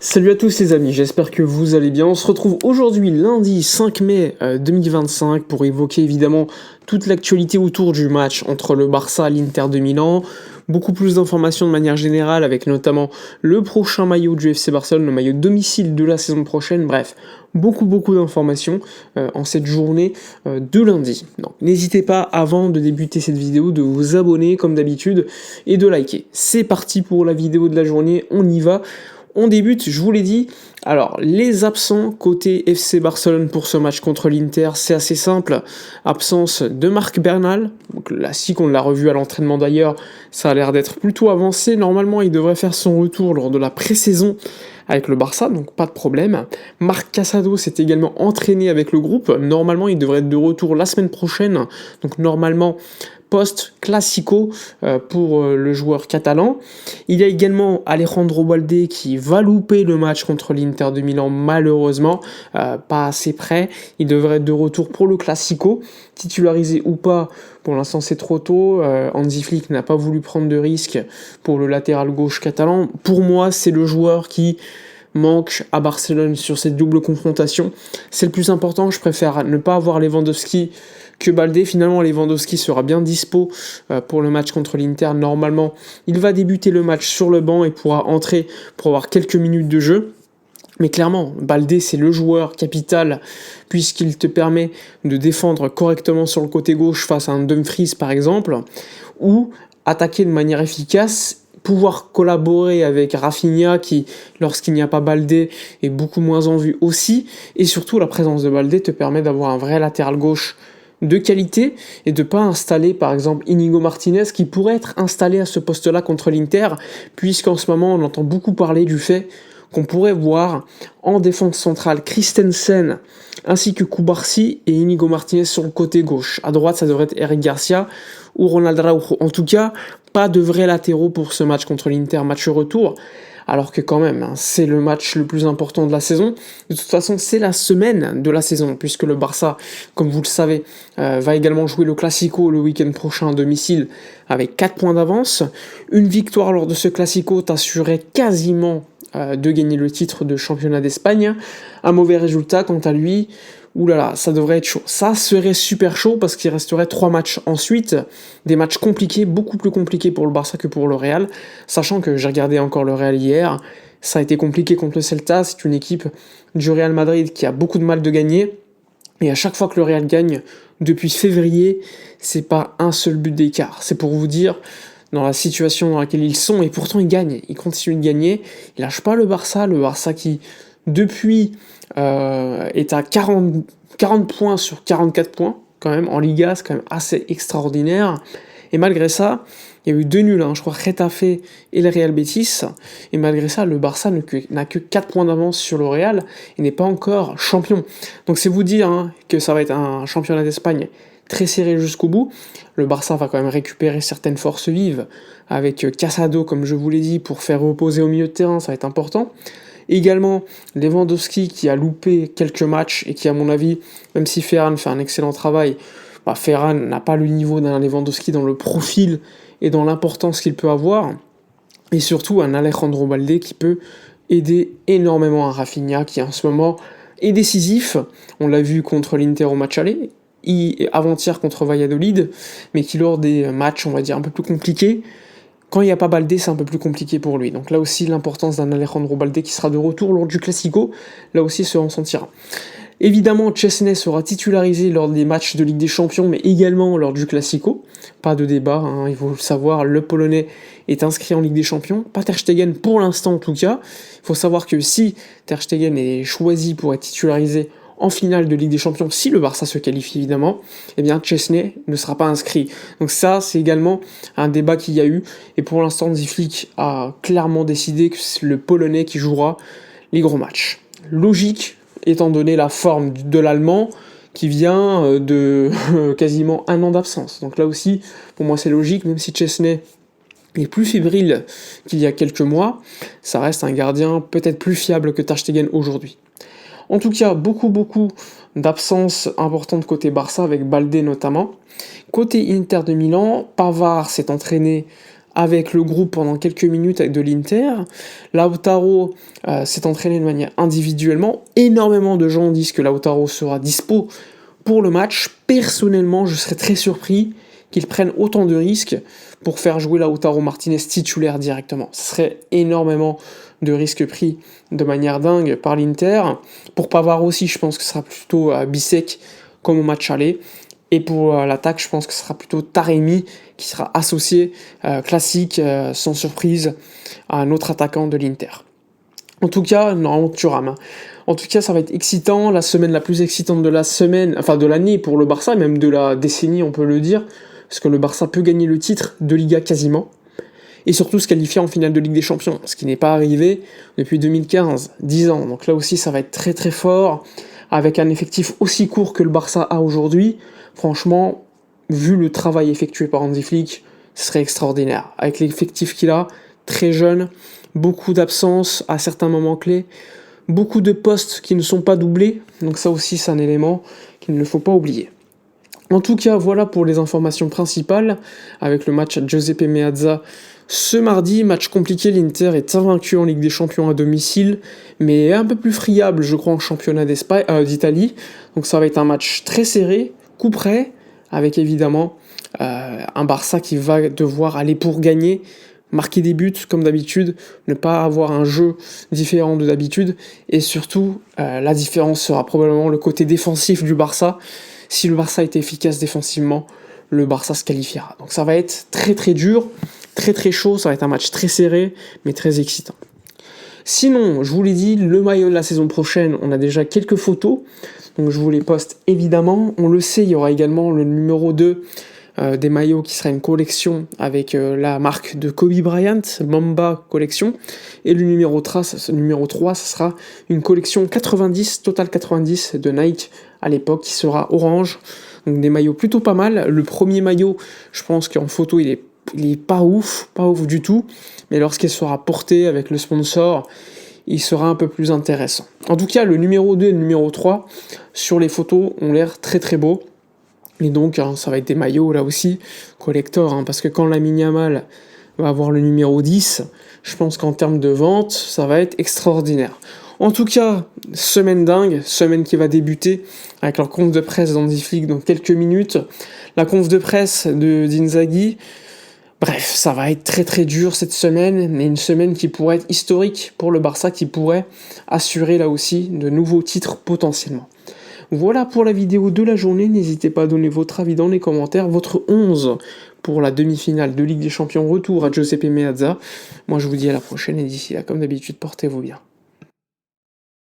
Salut à tous les amis, j'espère que vous allez bien. On se retrouve aujourd'hui lundi 5 mai 2025 pour évoquer évidemment toute l'actualité autour du match entre le Barça et l'Inter de Milan. Beaucoup plus d'informations de manière générale avec notamment le prochain maillot du FC Barcelone, le maillot domicile de la saison prochaine. Bref, beaucoup d'informations en cette journée de lundi. Donc n'hésitez pas avant de débuter cette vidéo de vous abonner comme d'habitude et de liker. C'est parti pour la vidéo de la journée, on y va. On débute, je vous l'ai dit. Alors, les absents côté FC Barcelone pour ce match contre l'Inter, c'est assez simple. Absence de Marc Bernal, donc là, si on l'a revu à l'entraînement d'ailleurs, ça a l'air d'être plutôt avancé. Normalement, il devrait faire son retour lors de la pré-saison avec le Barça, donc pas de problème. Marc Casado s'est également entraîné avec le groupe. Normalement, il devrait être de retour la semaine prochaine, donc normalement post-classico pour le joueur catalan. Il y a également Alejandro Balde qui va louper le match contre l'Inter de Milan, malheureusement, pas assez près. Il devrait être de retour pour le classico, titularisé ou pas. Pour l'instant, c'est trop tôt. Hansi Flick n'a pas voulu prendre de risque pour le latéral gauche catalan. Pour moi, c'est le joueur qui manque à Barcelone sur cette double confrontation. C'est le plus important. Je préfère ne pas avoir Lewandowski que Balde. Finalement, Lewandowski sera bien dispo pour le match contre l'Inter. Normalement, il va débuter le match sur le banc et pourra entrer pour avoir quelques minutes de jeu. Mais clairement, Balde, c'est le joueur capital puisqu'il te permet de défendre correctement sur le côté gauche face à un Dumfries par exemple, ou attaquer de manière efficace, pouvoir collaborer avec Rafinha qui, lorsqu'il n'y a pas Balde, est beaucoup moins en vue aussi, et surtout la présence de Balde te permet d'avoir un vrai latéral gauche de qualité et de pas installer par exemple Inigo Martinez qui pourrait être installé à ce poste-là contre l'Inter, puisqu'en ce moment on entend beaucoup parler du fait qu'on pourrait voir en défense centrale Christensen ainsi que Cubarsí et Inigo Martinez sur le côté gauche. À droite, ça devrait être Eric Garcia ou Ronald Araujo. En tout cas, pas de vrais latéraux pour ce match contre l'Inter, match retour. Alors que quand même, c'est le match le plus important de la saison. De toute façon, c'est la semaine de la saison, puisque le Barça, comme vous le savez, va également jouer le Classico le week-end prochain à domicile avec 4 points d'avance. Une victoire lors de ce Classico t'assurait quasiment de gagner le titre de championnat d'Espagne. Un mauvais résultat, quant à lui, oulala, ça devrait être chaud. Ça serait super chaud parce qu'il resterait 3 matchs ensuite, des matchs compliqués, beaucoup plus compliqués pour le Barça que pour le Real, sachant que j'ai regardé encore le Real hier, ça a été compliqué contre le Celta, c'est une équipe du Real Madrid qui a beaucoup de mal de gagner, et à chaque fois que le Real gagne, depuis février, c'est pas un seul but d'écart. C'est pour vous dire dans la situation dans laquelle ils sont, et pourtant ils gagnent, ils continuent de gagner, ils lâchent pas le Barça qui, depuis, est à 40 points sur 44 points, quand même, en Liga, c'est quand même assez extraordinaire, et malgré ça, il y a eu 2 nuls, je crois, Getafe et le Real Betis, et malgré ça, le Barça n'a que 4 points d'avance sur le Real, et n'est pas encore champion. Donc c'est vous dire que ça va être un championnat d'Espagne très serré jusqu'au bout. Le Barça va quand même récupérer certaines forces vives avec Casado, comme je vous l'ai dit, pour faire reposer au milieu de terrain, ça va être important. Également, Lewandowski qui a loupé quelques matchs et qui, à mon avis, même si Ferran fait un excellent travail, Ferran n'a pas le niveau d'un Lewandowski dans le profil et dans l'importance qu'il peut avoir. Et surtout, un Alejandro Balde qui peut aider énormément un Rafinha qui, en ce moment, est décisif. On l'a vu contre l'Inter au match aller, avant-hier contre Valladolid, mais qui lors des matchs, on va dire, un peu plus compliqués, quand il n'y a pas Balde, c'est un peu plus compliqué pour lui. Donc là aussi, l'importance d'un Alejandro Balde qui sera de retour lors du Classico, là aussi se ressentira. Évidemment, Chesney sera titularisé lors des matchs de Ligue des Champions, mais également lors du Classico. Pas de débat, il faut le savoir, le Polonais est inscrit en Ligue des Champions. Pas Ter Stegen pour l'instant en tout cas. Il faut savoir que si Ter Stegen est choisi pour être titularisé en finale de Ligue des Champions, si le Barça se qualifie évidemment, eh bien Chesney ne sera pas inscrit. Donc ça, c'est également un débat qu'il y a eu, et pour l'instant, Hansi Flick a clairement décidé que c'est le Polonais qui jouera les gros matchs. Logique, étant donné la forme de l'Allemand, qui vient de quasiment 1 an d'absence. Donc là aussi, pour moi c'est logique, même si Chesney est plus fébrile qu'il y a quelques mois, ça reste un gardien peut-être plus fiable que Ter Stegen aujourd'hui. En tout cas, beaucoup d'absences importantes côté Barça, avec Balde notamment. Côté Inter de Milan, Pavard s'est entraîné avec le groupe pendant quelques minutes de l'Inter. Lautaro s'est entraîné de manière individuellement. Énormément de gens disent que Lautaro sera dispo pour le match. Personnellement, je serais très surpris qu'ils prennent autant de risques pour faire jouer Lautaro Martinez titulaire directement. Ce serait énormément de risques pris de manière dingue par l'Inter. Pour Pavard aussi, je pense que ce sera plutôt Bissek comme au match aller. Et pour l'attaque, je pense que ce sera plutôt Taremi qui sera associé, classique, sans surprise, à un autre attaquant de l'Inter. En tout cas, normalement Thuram, hein. En tout cas, ça va être excitant, la semaine la plus excitante de la semaine, enfin de l'année pour le Barça, même de la décennie, on peut le dire, parce que le Barça peut gagner le titre de Liga quasiment, et surtout se qualifier en finale de Ligue des Champions, ce qui n'est pas arrivé depuis 2015, 10 ans. Donc là aussi, ça va être très très fort, avec un effectif aussi court que le Barça a aujourd'hui. Franchement, vu le travail effectué par Hansi Flick, ce serait extraordinaire. Avec l'effectif qu'il a, très jeune, beaucoup d'absences à certains moments clés, beaucoup de postes qui ne sont pas doublés, donc ça aussi c'est un élément qu'il ne faut pas oublier. En tout cas, voilà pour les informations principales, avec le match à Giuseppe Meazza ce mardi. Match compliqué, l'Inter est invaincu en Ligue des Champions à domicile, mais un peu plus friable, je crois, en championnat d'Italie. Donc ça va être un match très serré, coup près, avec évidemment un Barça qui va devoir aller pour gagner, marquer des buts comme d'habitude, ne pas avoir un jeu différent de d'habitude, et surtout, la différence sera probablement le côté défensif du Barça. Si le Barça est efficace défensivement, le Barça se qualifiera. Donc ça va être très très dur, très très chaud, ça va être un match très serré, mais très excitant. Sinon, je vous l'ai dit, le maillot de la saison prochaine, on a déjà quelques photos, donc je vous les poste évidemment. On le sait, il y aura également le numéro 2 des maillots qui sera une collection avec la marque de Kobe Bryant, Mamba Collection, et le numéro 3, ça sera une collection 90, Total 90 de Nike à l'époque, qui sera orange, donc des maillots plutôt pas mal. Le premier maillot, je pense qu'en photo il est pas ouf du tout, mais lorsqu'il sera porté avec le sponsor, il sera un peu plus intéressant. En tout cas, le numéro 2 et le numéro 3 sur les photos ont l'air très très beaux. Et donc, ça va être des maillots, là aussi, collector, parce que quand Lamine Yamal va avoir le numéro 10, je pense qu'en termes de vente, ça va être extraordinaire. En tout cas, semaine dingue, semaine qui va débuter avec leur conf de presse d'Hansi Flick dans quelques minutes, la conf de presse d'Inzaghi. Bref, ça va être très très dur cette semaine, mais une semaine qui pourrait être historique pour le Barça, qui pourrait assurer là aussi de nouveaux titres potentiellement. Voilà pour la vidéo de la journée, n'hésitez pas à donner votre avis dans les commentaires, votre 11 pour la demi-finale de Ligue des Champions, retour à Giuseppe Meazza. Moi je vous dis à la prochaine et d'ici là, comme d'habitude, portez-vous bien.